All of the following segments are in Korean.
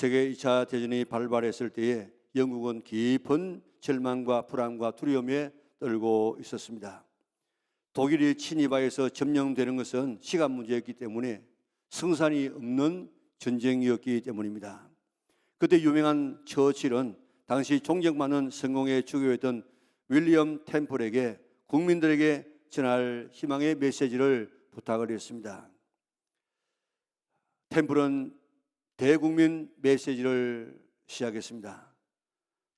세계 2차 대전이 발발했을 때에 영국은 깊은 절망과 불안과 두려움에 떨고 있었습니다. 독일이 침입하여서 점령되는 것은 시간 문제였기 때문에 승산이 없는 전쟁이었기 때문입니다. 그때 유명한 처칠은 당시 존경받는 성공의 주교였던 윌리엄 템플에게 국민들에게 전할 희망의 메시지를 부탁을 했습니다. 템플은 대국민 메시지를 시작했습니다.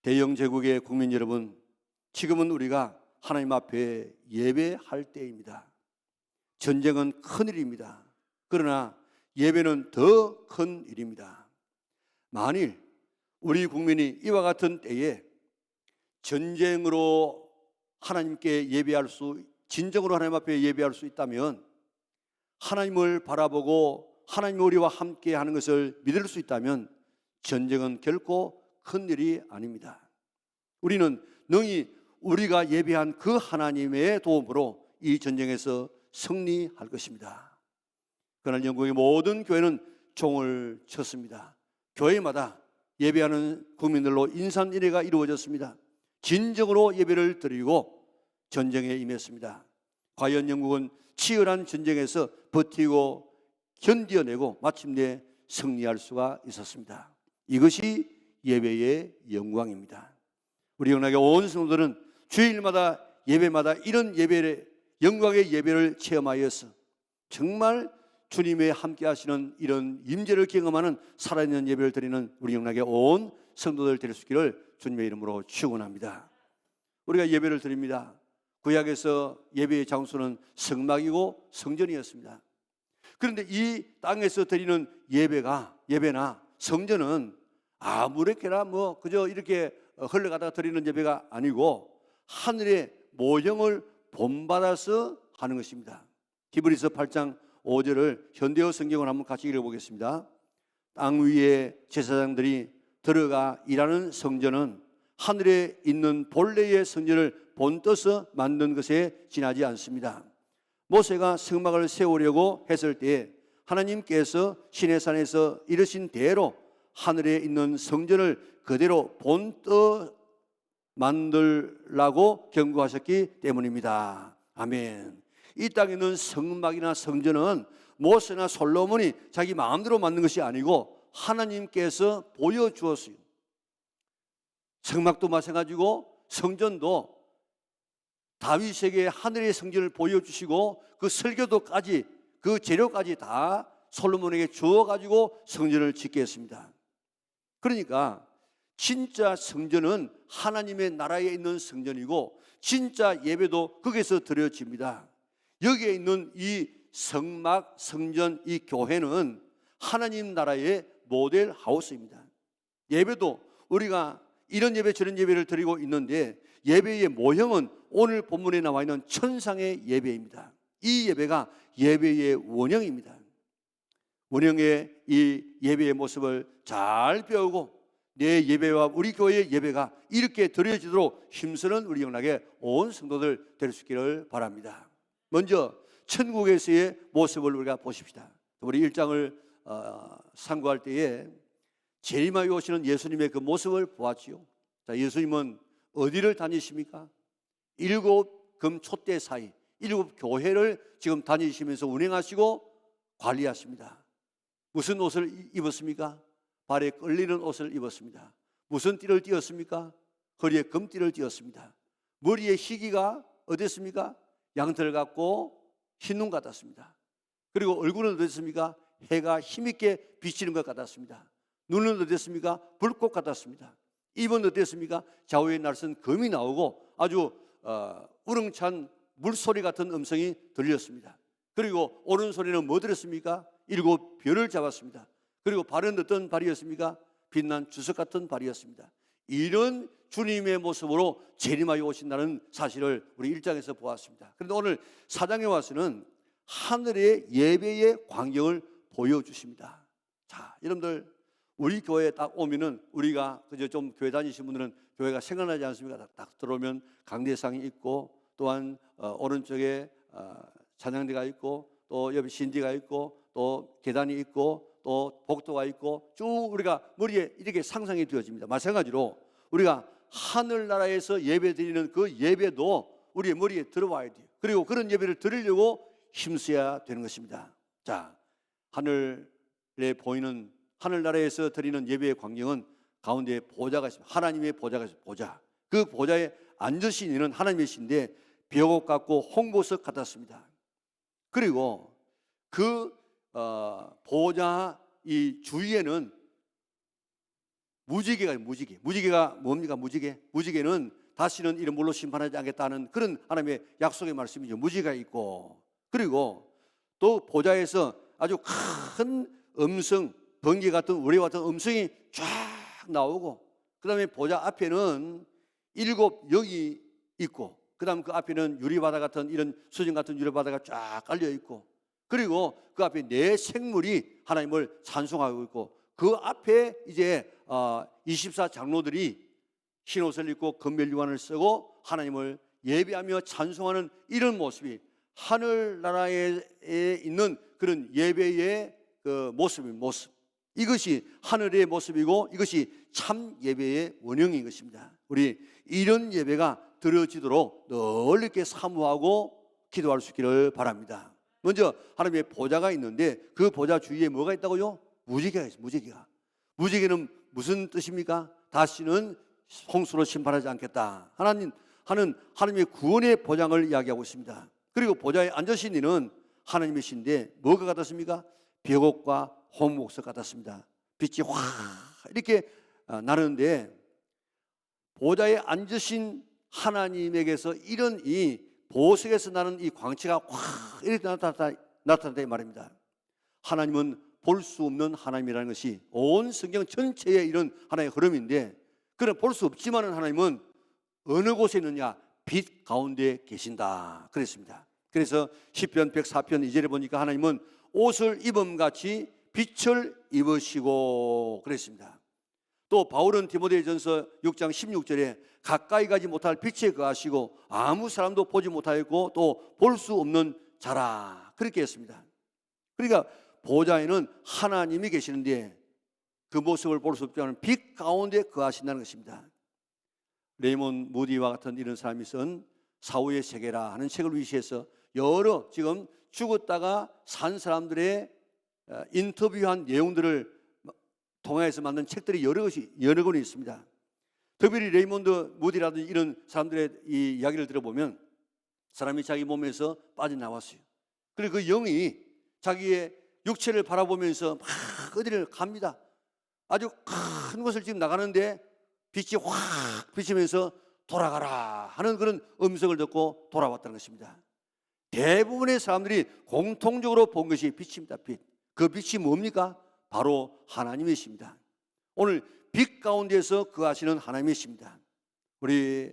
대영 제국의 국민 여러분, 지금은 우리가 하나님 앞에 예배할 때입니다. 전쟁은 큰일입니다. 그러나 예배는 더 큰 일입니다. 만일 우리 국민이 이와 같은 때에 전쟁으로 하나님께 예배할 수, 진정으로 하나님 앞에 예배할 수 있다면, 하나님을 바라보고 하나님 우리와 함께 하는 것을 믿을 수 있다면 전쟁은 결코 큰 일이 아닙니다. 우리는 능히 우리가 예배한 그 하나님의 도움으로 이 전쟁에서 승리할 것입니다. 그날 영국의 모든 교회는 종을 쳤습니다. 교회마다 예배하는 국민들로 인산인해가 이루어졌습니다. 진정으로 예배를 드리고 전쟁에 임했습니다. 과연 영국은 치열한 전쟁에서 버티고 견뎌내고 마침내 승리할 수가 있었습니다. 이것이 예배의 영광입니다. 우리 영락의 온 성도들은 주일마다 예배마다 이런 예배를, 영광의 예배를 체험하여서 정말 주님의 함께 하시는 이런 임재를 경험하는 살아있는 예배를 드리는 우리 영락의 온 성도들 될 수 있기를 주님의 이름으로 축원합니다. 우리가 예배를 드립니다. 구약에서 예배의 장소는 성막이고 성전이었습니다. 그런데 이 땅에서 드리는 예배나 성전은 아무렇게나 그저 이렇게 흘러가다가 드리는 예배가 아니고 하늘의 모형을 본받아서 하는 것입니다. 히브리서 8장 5절을 현대어 성경을 한번 같이 읽어보겠습니다. 땅 위에 제사장들이 들어가 일하는 성전은 하늘에 있는 본래의 성전을 본떠서 만든 것에 지나지 않습니다. 모세가 성막을 세우려고 했을 때에 하나님께서 시내산에서 이르신 대로 하늘에 있는 성전을 그대로 본떠 만들라고 경고하셨기 때문입니다. 아멘. 이 땅에 있는 성막이나 성전은 모세나 솔로몬이 자기 마음대로 만든 것이 아니고 하나님께서 보여주었어요. 성막도 마찬가지고 성전도 다윗에게 하늘의 성전을 보여주시고 그 설교도까지 그 재료까지 다 솔로몬에게 주어가지고 성전을 짓게 했습니다. 그러니까 진짜 성전은 하나님의 나라에 있는 성전이고 진짜 예배도 거기서 드려집니다. 여기에 있는 이 성막, 성전, 이 교회는 하나님 나라의 모델 하우스입니다. 예배도 우리가 이런 예배 저런 예배를 드리고 있는데 예배의 모형은 오늘 본문에 나와 있는 천상의 예배입니다. 이 예배가 예배의 원형입니다. 원형의 이 예배의 모습을 잘 배우고 내 예배와 우리 교회의 예배가 이렇게 드려지도록 힘쓰는 우리 영락의 온 성도들 될 수 있기를 바랍니다. 먼저 천국에서의 모습을 우리가 보십시다. 우리 1장을 상고할 때에 재림하여 오시는 예수님의 그 모습을 보았지요. 자, 예수님은 어디를 다니십니까? 7 금초대 사이 7 교회를 지금 다니시면서 운행하시고 관리하십니다. 무슨 옷을 입었습니까? 발에 끌리는 옷을 입었습니다. 무슨 띠를 띠었습니까? 허리에 금띠를 띠었습니다. 머리에 희기가 어땠습니까? 양털 같고 흰눈 같았습니다. 그리고 얼굴은 어땠습니까? 해가 힘있게 비치는 것 같았습니다. 눈은 어땠습니까? 불꽃 같았습니다. 입은 어땠습니까? 좌우에 날선 검이 나오고 아주 우렁찬 물소리 같은 음성이 들렸습니다. 그리고 오른손에는 뭐 들었습니까? 7 별을 잡았습니다. 그리고 발은 어떤 발이었습니까? 빛난 주석 같은 발이었습니다. 이런 주님의 모습으로 재림하여 오신다는 사실을 우리 1장에서 보았습니다. 그런데 오늘 4장에 와서는 하늘의 예배의 광경을 보여주십니다. 자, 여러분들 우리 교회에 딱 오면은 우리가 그저 좀 교회 다니신 분들은 교회가 생각나지 않습니까? 딱 들어오면 강대상이 있고 또한 오른쪽에 찬양대가 있고 또 옆에 신디가 있고 또 계단이 있고 또 복도가 있고 쭉 우리가 머리에 이렇게 상상이 되어집니다. 마찬가지로 우리가 하늘나라에서 예배드리는 그 예배도 우리의 머리에 들어와야 돼요. 그리고 그런 예배를 드리려고 힘써야 되는 것입니다. 자, 하늘에 보이는 하늘나라에서 드리는 예배의 광경은 가운데 보좌가 있습니다. 하나님의 보좌가 있습니다. 보좌. 그 보좌에 앉으신 이는 하나님이신데 벽옥 같고 홍보석 같았습니다. 그리고 그 보좌 이 주위에는 무지개가 무지개. 무지개가 뭡니까? 무지개는 다시는 이런 물로 심판하지 않겠다는 그런 하나님의 약속의 말씀이죠. 무지개가 있고, 그리고 또 보좌에서 아주 큰 음성, 번개 같은 우레와 같은 음성이 쫙 나오고, 그 다음에 보좌 앞에는 7 역이 있고, 그 다음 그 앞에는 유리바다 같은 이런 수정 같은 유리바다가 쫙 깔려 있고, 그리고 그 앞에 4 생물이 하나님을 찬송하고 있고, 그 앞에 이제 24 장로들이 흰옷을 입고 금멜유관을 쓰고 하나님을 예배하며 찬송하는 이런 모습이 하늘나라에 있는 그런 예배의 그 모습입니다. 모습. 이것이 하늘의 모습이고 이것이 참 예배의 원형인 것입니다. 우리 이런 예배가 드려지도록 늘 이렇게 사모하고 기도할 수 있기를 바랍니다. 먼저 하나님의 보좌가 있는데 그 보좌 주위에 뭐가 있다고요? 무지개가 있어요. 무지개가. 무지개는 무슨 뜻입니까? 다시는 홍수로 심판하지 않겠다 하는 하나님의 구원의 보장을 이야기하고 있습니다. 그리고 보좌에 앉으신 이는 하나님이신데 뭐가 같았습니까? 벽옥과 홍목석 같았습니다. 빛이 확 이렇게 나는데, 보좌에 앉으신 하나님에게서 이런 이 보석에서 나는 이 광채가 확 이렇게 나타났다 이 말입니다. 하나님은 볼 수 없는 하나님이라는 것이 온 성경 전체의 이런 하나의 흐름인데, 그런 볼 수 없지만은 하나님은 어느 곳에 있느냐? 빛 가운데 계신다 그랬습니다. 그래서 시편 104편 2절에 보니까 하나님은 옷을 입음같이 빛을 입으시고 그랬습니다. 또 바울은 디모데전서 6장 16절에 가까이 가지 못할 빛에 거하시고 아무 사람도 보지 못하였고 또 볼 수 없는 자라 그렇게 했습니다. 그러니까 보좌에는 하나님이 계시는데 그 모습을 볼 수 없지만 빛 가운데 거하신다는 것입니다. 레이몬 무디와 같은 이런 사람이 쓴 사후의 세계라 하는 책을 위시해서 여러 지금 죽었다가 산 사람들의 인터뷰한 내용들을 통해서 만든 책들이 여러 권이 있습니다. 특별히 레이몬드 무디라든지 이런 사람들의 이 이야기를 들어보면 사람이 자기 몸에서 빠져나왔어요. 그리고 그 영이 자기의 육체를 바라보면서 막 어디를 갑니다. 아주 큰 곳을 지금 나가는데 빛이 확 비치면서 돌아가라 하는 그런 음성을 듣고 돌아왔다는 것입니다. 대부분의 사람들이 공통적으로 본 것이 빛입니다. 빛. 그 빛이 뭡니까? 바로 하나님이십니다. 오늘 빛 가운데서 거하시는 하나님이십니다. 우리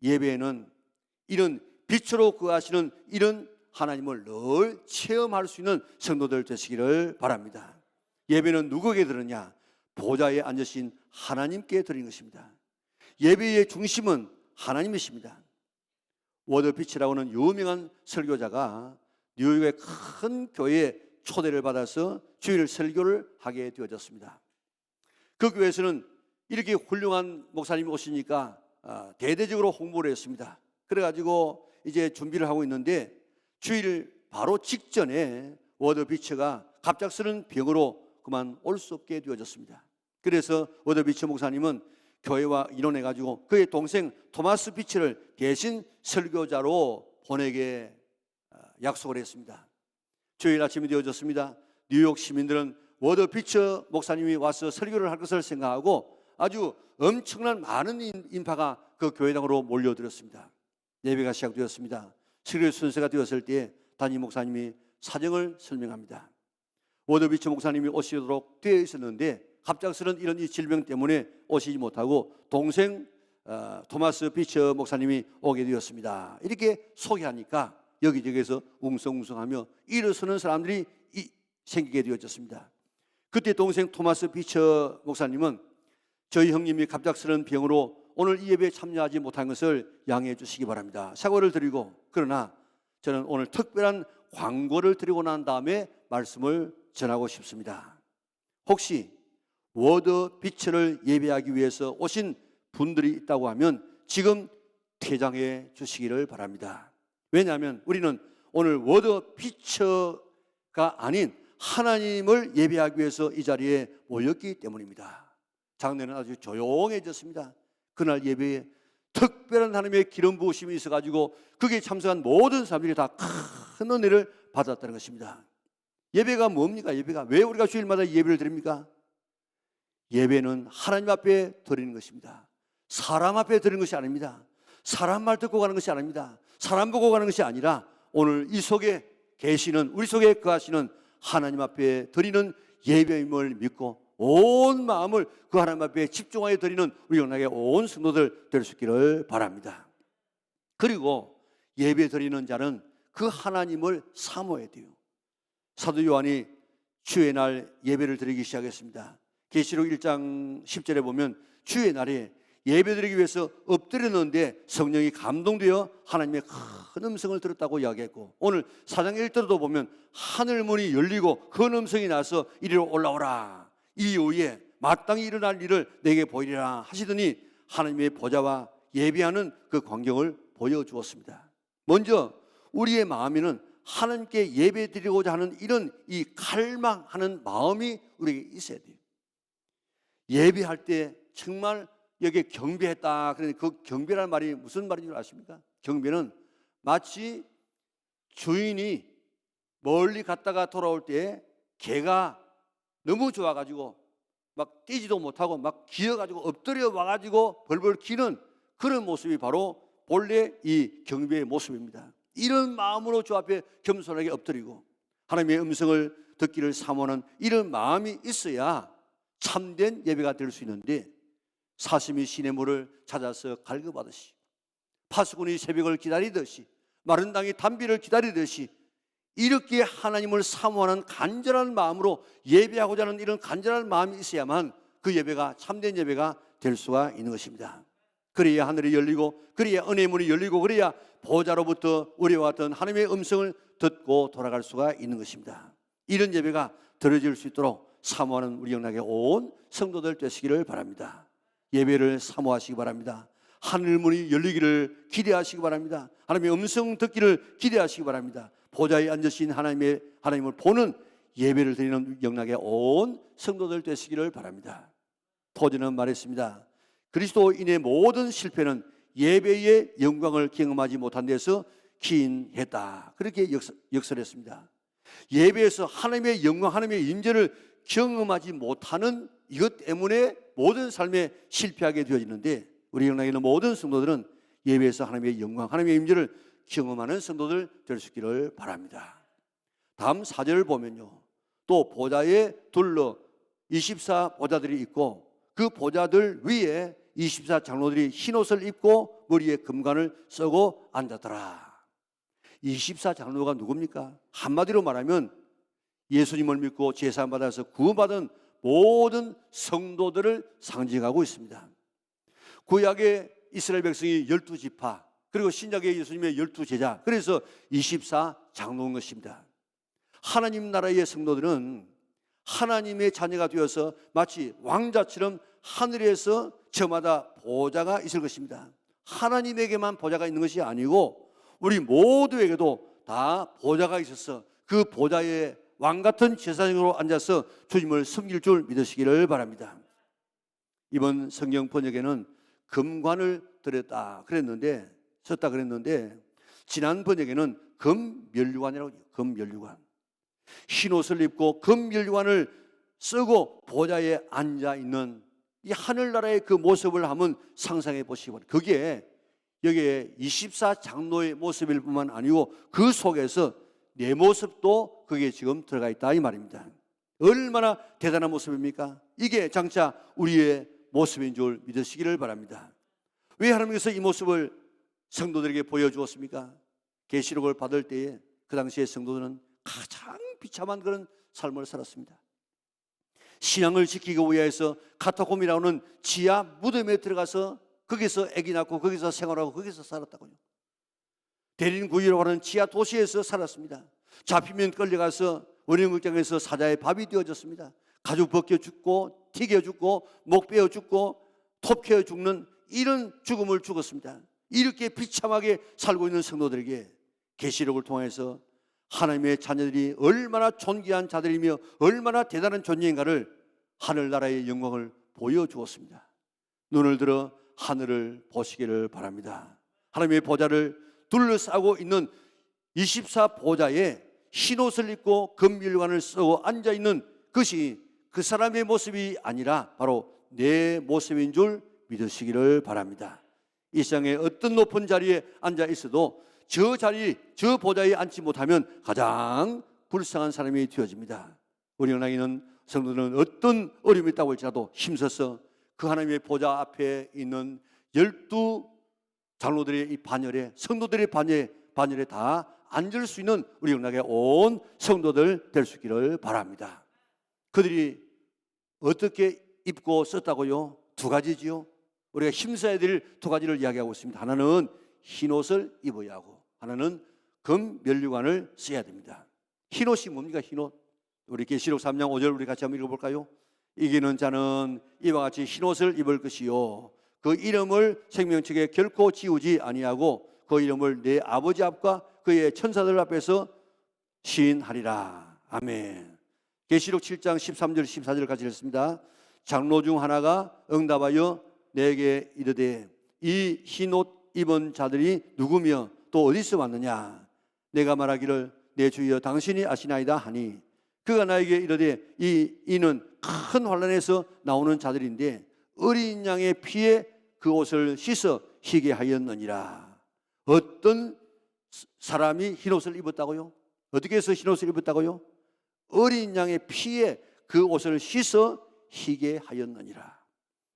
예배에는 이런 빛으로 거하시는 이런 하나님을 늘 체험할 수 있는 성도들 되시기를 바랍니다. 예배는 누구에게 드리느냐? 보좌에 앉으신 하나님께 드리는 것입니다. 예배의 중심은 하나님이십니다. 워드피치라고 하는 유명한 설교자가 뉴욕의 큰 교회에 초대를 받아서 주일 설교를 하게 되어졌습니다. 그 교회에서는 이렇게 훌륭한 목사님이 오시니까 대대적으로 홍보를 했습니다. 그래가지고 이제 준비를 하고 있는데 주일 바로 직전에 워드비처가 갑작스런 병으로 그만 올 수 없게 되어졌습니다. 그래서 워드비처 목사님은 교회와 의논해가지고 그의 동생 토마스 비처를 대신 설교자로 보내게 약속을 했습니다. 주일 아침이 되어졌습니다. 뉴욕 시민들은 워드비처 목사님이 와서 설교를 할 것을 생각하고 아주 엄청난 많은 인파가 그 교회당으로 몰려들었습니다. 예배가 시작되었습니다. 설교 순서가 되었을 때 담임 목사님이 사정을 설명합니다. 워드비처 목사님이 오시도록 되어 있었는데 갑작스런 이런 이 질병 때문에 오시지 못하고 동생 토마스 비처 목사님이 오게 되었습니다. 이렇게 소개하니까 여기저기에서 웅성웅성하며 일어서는 사람들이 생기게 되어졌습니다. 그때 동생 토마스 비처 목사님은 저희 형님이 갑작스런 병으로 오늘 이 예배에 참여하지 못한 것을 양해해 주시기 바랍니다. 사과를 드리고, 그러나 저는 오늘 특별한 광고를 드리고 난 다음에 말씀을 전하고 싶습니다. 혹시 워드 피처를 예배하기 위해서 오신 분들이 있다고 하면 지금 퇴장해 주시기를 바랍니다. 왜냐하면 우리는 오늘 워드 피처가 아닌 하나님을 예배하기 위해서 이 자리에 모였기 때문입니다. 장례는 아주 조용해졌습니다. 그날 예배에 특별한 하나님의 기름 부으심이 있어가지고 거기에 참석한 모든 사람들이 다 큰 은혜를 받았다는 것입니다. 예배가 뭡니까? 예배가 왜 우리가 주일마다 예배를 드립니까? 예배는 하나님 앞에 드리는 것입니다. 사람 앞에 드리는 것이 아닙니다. 사람 말 듣고 가는 것이 아닙니다. 사람 보고 가는 것이 아니라 오늘 이 속에 계시는, 우리 속에 거하시는 하나님 앞에 드리는 예배임을 믿고 온 마음을 그 하나님 앞에 집중하여 드리는 우리 영락의 온 성도들 될 수 있기를 바랍니다. 그리고 예배 드리는 자는 그 하나님을 사모해야 돼요. 사도 요한이 주의 날 예배를 드리기 시작했습니다. 계시록 1장 10절에 보면 주의 날에 예배 드리기 위해서 엎드렸는데 성령이 감동되어 하나님의 큰 음성을 들었다고 이야기했고, 오늘 4장 1절도 보면 하늘 문이 열리고 큰 음성이 나서 이리로 올라오라, 이 이후에 마땅히 일어날 일을 내게 보이리라 하시더니 하나님의 보좌와 예배하는 그 광경을 보여주었습니다. 먼저 우리의 마음에는 하나님께 예배 드리고자 하는 이런 이 갈망하는 마음이 우리에게 있어야 돼요. 예배할 때 정말 여기에 경배했다. 그런데 그 경배라는 말이 무슨 말인 줄 아십니까? 경배는 마치 주인이 멀리 갔다가 돌아올 때 개가 너무 좋아가지고 막 뛰지도 못하고 막 기어가지고 엎드려 와가지고 벌벌 기는 그런 모습이 바로 본래 이 경배의 모습입니다. 이런 마음으로 주 앞에 겸손하게 엎드리고 하나님의 음성을 듣기를 사모하는 이런 마음이 있어야 참된 예배가 될 수 있는데, 사슴이 시냇물을 찾아서 갈급하듯이, 파수꾼이 새벽을 기다리듯이, 마른 땅이 단비를 기다리듯이 이렇게 하나님을 사모하는 간절한 마음으로 예배하고자 하는 이런 간절한 마음이 있어야만 그 예배가 참된 예배가 될 수가 있는 것입니다. 그래야 하늘이 열리고, 그래야 은혜의 문이 열리고, 그래야 보좌로부터 우리와 같은 하나님의 음성을 듣고 돌아갈 수가 있는 것입니다. 이런 예배가 드려질 수 있도록 사모하는 우리 영락의 온 성도들 되시기를 바랍니다. 예배를 사모하시기 바랍니다. 하늘 문이 열리기를 기대하시기 바랍니다. 하나님의 음성 듣기를 기대하시기 바랍니다. 보좌에 앉으신 하나님을 보는 예배를 드리는 영락의 온 성도들 되시기를 바랍니다. 토지는 말했습니다. 그리스도인의 모든 실패는 예배의 영광을 경험하지 못한 데서 기인했다. 그렇게 역설했습니다. 예배에서 하나님의 영광, 하나님의 임재를 경험하지 못하는 이것 때문에 모든 삶에 실패하게 되어지는데, 우리 영락에 있는 모든 성도들은 예배에서 하나님의 영광, 하나님의 임재를 경험하는 성도들 될 수 있기를 바랍니다. 다음 4절을 보면요, 또 보좌에 둘러 24 보좌들이 있고 그 보좌들 위에 24 장로들이 흰옷을 입고 머리에 금관을 쓰고 앉았더라. 24 장로가 누굽니까? 한마디로 말하면 예수님을 믿고 제사 받아서 구원받은 모든 성도들을 상징하고 있습니다. 구약의 이스라엘 백성이 12지파, 그리고 신약의 예수님의 12제자, 그래서 24 장로인 것입니다. 하나님 나라의 성도들은 하나님의 자녀가 되어서 마치 왕자처럼 하늘에서 저마다 보좌가 있을 것입니다. 하나님에게만 보좌가 있는 것이 아니고 우리 모두에게도 다 보좌가 있어서 그 보좌에 왕같은 제사장으로 앉아서 주님을 섬길 줄 믿으시기를 바랍니다. 이번 성경 번역에는 금관을 썼다 그랬는데 지난 번역에는 금면류관이라고 해요. 금면류관. 흰옷을 입고 금면류관을 쓰고 보좌에 앉아있는 이 하늘나라의 그 모습을 한번 상상해 보시기 바랍니다. 그게 여기에 24 장로의 모습일 뿐만 아니고 그 속에서 내 모습도 그게 지금 들어가 있다 이 말입니다. 얼마나 대단한 모습입니까? 이게 장차 우리의 모습인 줄 믿으시기를 바랍니다. 왜 하나님께서 이 모습을 성도들에게 보여주었습니까? 계시록을 받을 때에 그 당시의 성도들은 가장 비참한 그런 삶을 살았습니다. 신앙을 지키기 위해서 카타콤이라고 하는 지하 무덤에 들어가서 거기서 아기 낳고 거기서 생활하고 거기서 살았다고요. 대린 구이라고 하는 지하 도시에서 살았습니다. 잡히면 끌려가서 원형극장에서 사자의 밥이 되어졌습니다. 가죽 벗겨 죽고 튀겨 죽고 목 베어 죽고 톱 캐어 죽는 이런 죽음을 죽었습니다. 이렇게 비참하게 살고 있는 성도들에게 계시록을 통해서 하나님의 자녀들이 얼마나 존귀한 자들이며 얼마나 대단한 존재인가를 하늘나라의 영광을 보여주었습니다. 눈을 들어 하늘을 보시기를 바랍니다. 하나님의 보좌를 둘러싸고 있는 24보좌에 흰옷을 입고 금밀관을 쓰고 앉아있는 것이 그 사람의 모습이 아니라 바로 내 모습인 줄 믿으시기를 바랍니다. 이 세상에 어떤 높은 자리에 앉아 있어도 저 자리, 저 보좌에 앉지 못하면 가장 불쌍한 사람이 되어집니다. 우리 영락이는 성도들은 어떤 어려움이 있다고 할지라도 힘써서 그 하나님의 보좌 앞에 있는 12 장로들의 이 반열에, 성도들의 반열에 다 앉을 수 있는 우리 영락의 온 성도들 될 수 있기를 바랍니다. 그들이 어떻게 입고 썼다고요? 두 가지지요. 우리가 힘써야 될 두 가지를 이야기하고 있습니다. 하나는 흰옷을 입어야 하고 하나는 금 면류관을 써야 됩니다. 흰옷이 뭡니까? 흰옷. 우리 계시록 3장 5절 우리 같이 한번 읽어볼까요? 이기는 자는 이와 같이 흰옷을 입을 것이요 그 이름을 생명책에 결코 지우지 아니하고 그 이름을 내 아버지 앞과 그의 천사들 앞에서 시인하리라. 아멘. 계시록 7장 13절 14절 같이 읽습니다. 장로 중 하나가 응답하여 내게 이르되 이 흰옷 입은 자들이 누구며 또 어디서 왔느냐? 내가 말하기를 내 주여 당신이 아시나이다 하니 그가 나에게 이르되 이는 큰 환난에서 나오는 자들인데 어린 양의 피에 그 옷을 씻어 희게 하였느니라. 어떤 사람이 흰옷을 입었다고요? 어떻게 해서 흰옷을 입었다고요? 어린 양의 피에 그 옷을 씻어 희게 하였느니라.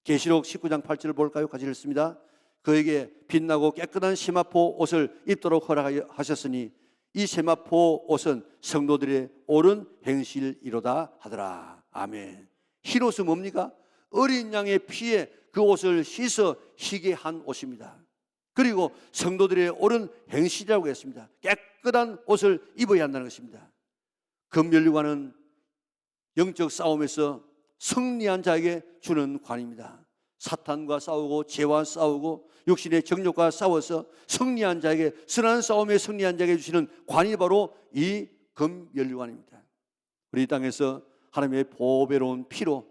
계시록 19장 8절을 볼까요? 같이 읽습니다. 그에게 빛나고 깨끗한 세마포 옷을 입도록 허락하셨으니 이 세마포 옷은 성도들의 옳은 행실이로다 하더라. 아멘. 흰옷은 뭡니까? 어린 양의 피에 그 옷을 씻어 희게 한 옷입니다. 그리고 성도들의 옳은 행실이라고 했습니다. 깨끗한 옷을 입어야 한다는 것입니다. 금면류관은 영적 싸움에서 승리한 자에게 주는 관입니다. 사탄과 싸우고 죄와 싸우고 육신의 정욕과 싸워서 승리한 자에게, 선한 싸움에 승리한 자에게 주시는 관이 바로 이 금면류관입니다. 우리 땅에서 하나님의 보배로운 피로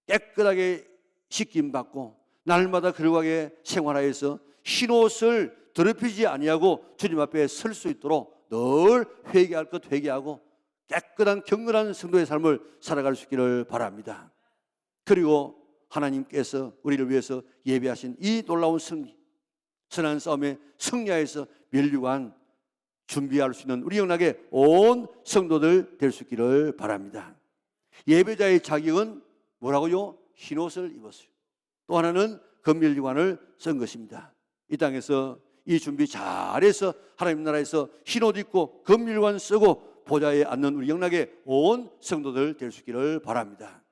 깨끗하게 씻김받고 날마다 거룩하게 생활하여서 흰옷을 더럽히지 아니하고 주님 앞에 설 수 있도록 늘 회개할 것 회개하고 깨끗한 경건한 성도의 삶을 살아갈 수 있기를 바랍니다. 그리고 하나님께서 우리를 위해서 예배하신 이 놀라운 승리, 선한 싸움에 승리하여서 면류관 준비할 수 있는 우리 영락의 온 성도들 될 수 있기를 바랍니다. 예배자의 자격은 뭐라고요? 흰옷을 입었어요. 또 하나는 금면류관을 쓴 것입니다. 이 땅에서 이 준비 잘해서 하나님 나라에서 흰옷 입고 금면류관 쓰고 보좌에 앉는 우리 영락의 온 성도들 될 수 있기를 바랍니다.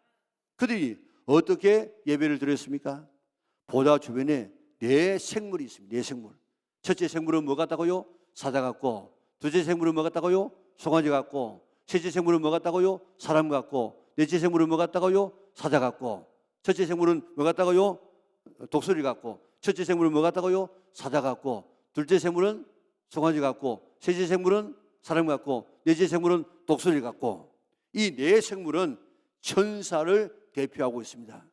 그들이 어떻게 예배를 드렸습니까? 보좌 주변에 네 생물이 있습니다. 네 생물. 첫째 생물은 뭐 같다고요? 사자 같고, 둘째 생물은 뭐 같다고요? 송아지 같고, 셋째 생물은 뭐 같다고요? 사람 같고, 넷째 생물은 뭐 같다고요? 사자 같고, 첫째 생물은 뭐 같다고요? 독수리 같고, 첫째 생물은 뭐 같다고요? 사자 같고, 둘째 생물은 송아지 같고, 셋째 생물은 사람 같고, 넷째 생물은 독수리 같고, 이 네 생물은 천사를 대표하고 있습니다.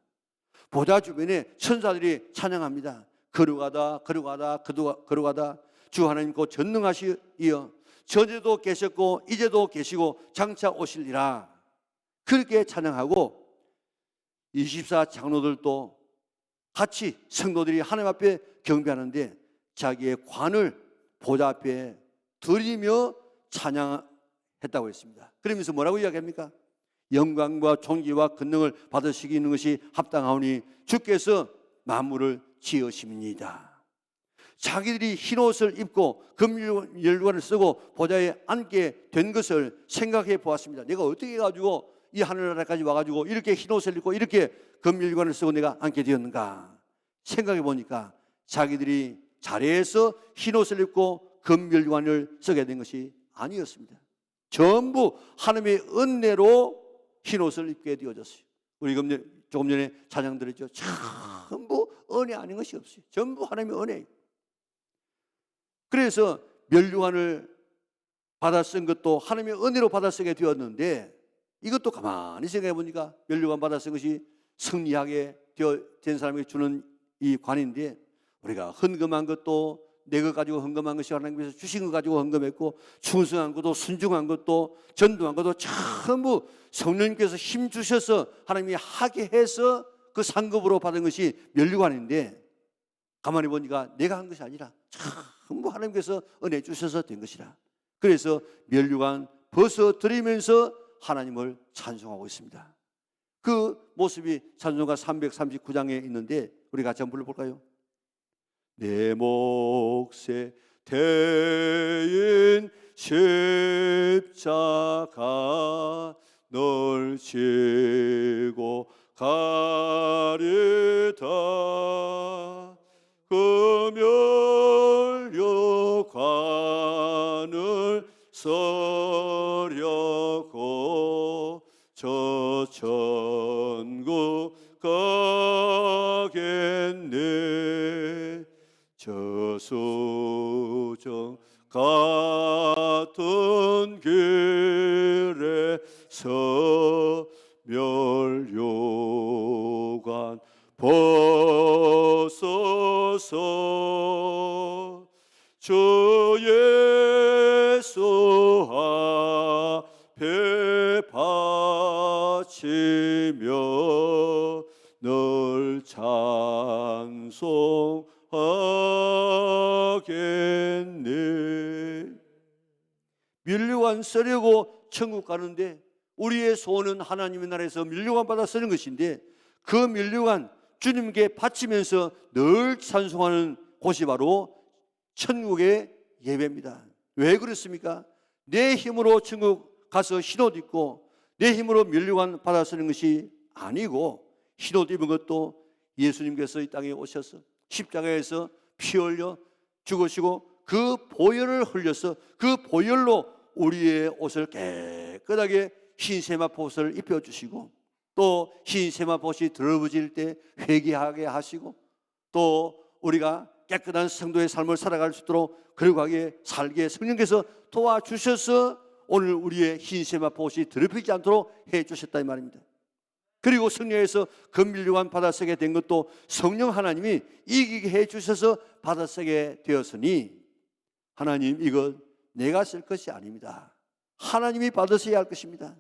보좌 주변에 천사들이 찬양합니다. 거룩하다 거룩하다 거룩하다 주 하나님 곧 전능하시이여 전에도 계셨고 이제도 계시고 장차 오실리라. 그렇게 찬양하고 24 장로들도 같이 성도들이 하나님 앞에 경배하는데 자기의 관을 보좌 앞에 드리며 찬양했다고 했습니다. 그러면서 뭐라고 이야기합니까? 영광과 존귀와 권능을 받으시기 있는 것이 합당하오니 주께서 만물을 지으십니다. 자기들이 흰옷을 입고 금면류관을 쓰고 보좌에 앉게 된 것을 생각해 보았습니다. 내가 어떻게 해가지고 이 하늘나라까지 와가지고 이렇게 흰옷을 입고 이렇게 금면류관을 쓰고 내가 앉게 되었는가 생각해 보니까 자기들이 잘해서 흰옷을 입고 금면류관을 쓰게 된 것이 아니었습니다. 전부 하나님의 은혜로 흰옷을 입게 되어졌어요. 우리 조금 전에 찬양 드렸죠. 전부 은혜 아닌 것이 없어요. 전부 하나님의 은혜예요. 그래서 면류관을 받아 쓴 것도 하나님의 은혜로 받아 쓰게 되었는데, 이것도 가만히 생각해 보니까 면류관 받아 쓴 것이 승리하게 된 사람에게 주는 이 관인데, 우리가 헌금한 것도 내 것 가지고 헌금한 것이 하나님께서 주신 것 가지고 헌금했고, 충성한 것도 순종한 것도 전도한 것도 전부 성령님께서 힘 주셔서 하나님이 하게 해서 그 상급으로 받은 것이 면류관인데, 가만히 보니까 내가 한 것이 아니라 전부 하나님께서 은혜 주셔서 된 것이라. 그래서 면류관 벗어드리면서 하나님을 찬송하고 있습니다. 그 모습이 찬송가 339장에 있는데 우리 같이 한번 불러볼까요? 내 몫에 대인 십자가 널 지고 가리다. 그 면류관을 서려고 저 천국 가겠네. 저수정 같은 길에서 면류관 벗어서 주 예수 앞에 바치며 널 찬송하겠네. 면류관 쓰려고 천국 가는데 우리의 소원은 하나님의 나라에서 면류관 받아 쓰는 것인데, 그 면류관 주님께 바치면서 늘 찬송하는 곳이 바로 천국의 예배입니다. 왜 그렇습니까? 내 힘으로 천국 가서 흰옷 입고 내 힘으로 면류관 받아 쓰는 것이 아니고, 흰옷 입은 것도 예수님께서 이 땅에 오셔서 십자가에서 피 흘려 죽으시고 그 보혈을 흘려서 그 보혈로 우리의 옷을 깨끗하게 흰 세마포옷을 입혀주시고, 또 흰 세마포옷이 더러워질 때 회개하게 하시고, 또 우리가 깨끗한 성도의 삶을 살아갈 수 있도록 거룩하게 살게 성령께서 도와주셔서 오늘 우리의 흰 세마포옷이 더럽히지 않도록 해주셨다 이 말입니다. 그리고 성령에서 그 면류관 받아 쓰게 된 것도 성령 하나님이 이기게 해주셔서 받아 쓰게 되었으니, 하나님 이것 내가 쓸 것이 아닙니다. 하나님이 받으셔야 할 것입니다.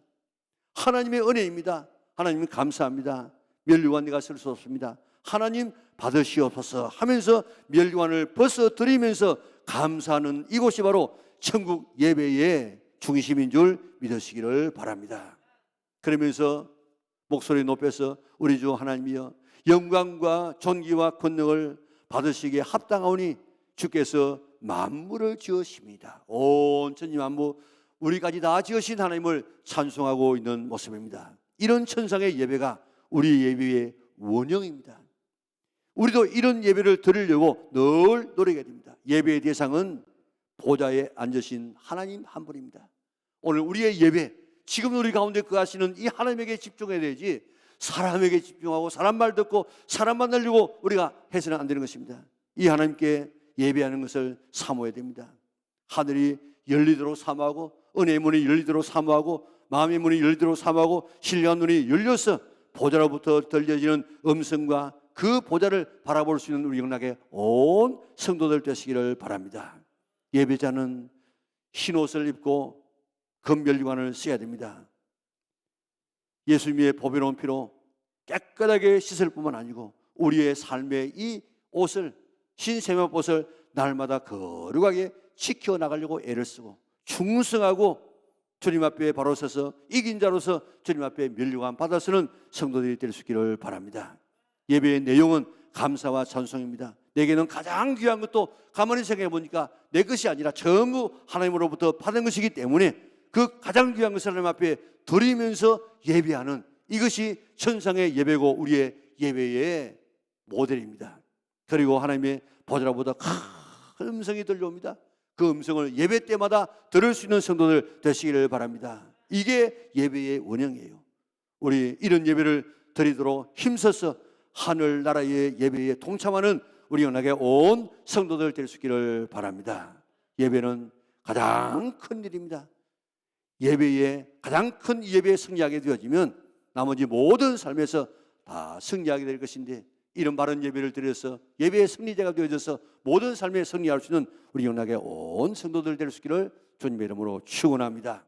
하나님의 은혜입니다. 하나님 감사합니다. 면류관 내가 쓸 수 없습니다. 하나님 받으시옵소서 하면서 면류관을 벗어드리면서 감사하는 이곳이 바로 천국 예배의 중심인 줄 믿으시기를 바랍니다. 그러면서 목소리 높여서 우리 주 하나님이여, 영광과 존귀와 권능을 받으시기에 합당하오니 주께서 만물을 지으십니다. 온 천지 만물 우리까지 다 지으신 하나님을 찬송하고 있는 모습입니다. 이런 천상의 예배가 우리 예배의 원형입니다. 우리도 이런 예배를 드리려고 늘 노력해야 됩니다. 예배의 대상은 보좌에 앉으신 하나님 한 분입니다. 오늘 우리의 예배, 지금 우리 가운데 거하시는 이 하나님에게 집중해야 되지, 사람에게 집중하고 사람 말 듣고 사람 만나려고 우리가 해서는 안 되는 것입니다. 이 하나님께 예배하는 것을 사모해야 됩니다. 하늘이 열리도록 사모하고, 은혜의 문이 열리도록 사모하고, 마음의 문이 열리도록 사모하고, 신령한 눈이 열려서 보좌로부터 들려지는 음성과 그 보좌를 바라볼 수 있는 우리 영락의 온 성도들 되시기를 바랍니다. 예배자는 흰옷을 입고 금면류관을 써야 됩니다. 예수님의 보배로운 피로 깨끗하게 씻을 뿐만 아니고 우리의 삶의 이 옷을, 흰 세마포옷을 날마다 거룩하게 지켜나가려고 애를 쓰고 충성하고 주님 앞에 바로 서서 이긴 자로서 주님 앞에 면류관 받아 쓰는 성도들이 될 수 있기를 바랍니다. 예배의 내용은 감사와 찬송입니다. 내게는 가장 귀한 것도 가만히 생각해 보니까 내 것이 아니라 전부 하나님으로부터 받은 것이기 때문에 그 가장 귀한 것을 하나님 앞에 드리면서 예배하는 이것이 천상의 예배고 우리의 예배의 모델입니다. 그리고 하나님의 보좌로부터 큰 음성이 들려옵니다. 그 음성을 예배 때마다 들을 수 있는 성도들 되시기를 바랍니다. 이게 예배의 원형이에요. 우리 이런 예배를 드리도록 힘써서 하늘나라의 예배에 동참하는 우리 영락의 온 성도들 될 수 있기를 바랍니다. 예배는 가장 큰 일입니다. 예배에 가장 큰 예배에 승리하게 되어지면 나머지 모든 삶에서 다 승리하게 될 것인데, 이런 바른 예배를 드려서 예배의 승리자가 되어져서 모든 삶에 승리할 수 있는 우리 영락의 온 성도들 될 수 있기를 주님의 이름으로 축원합니다.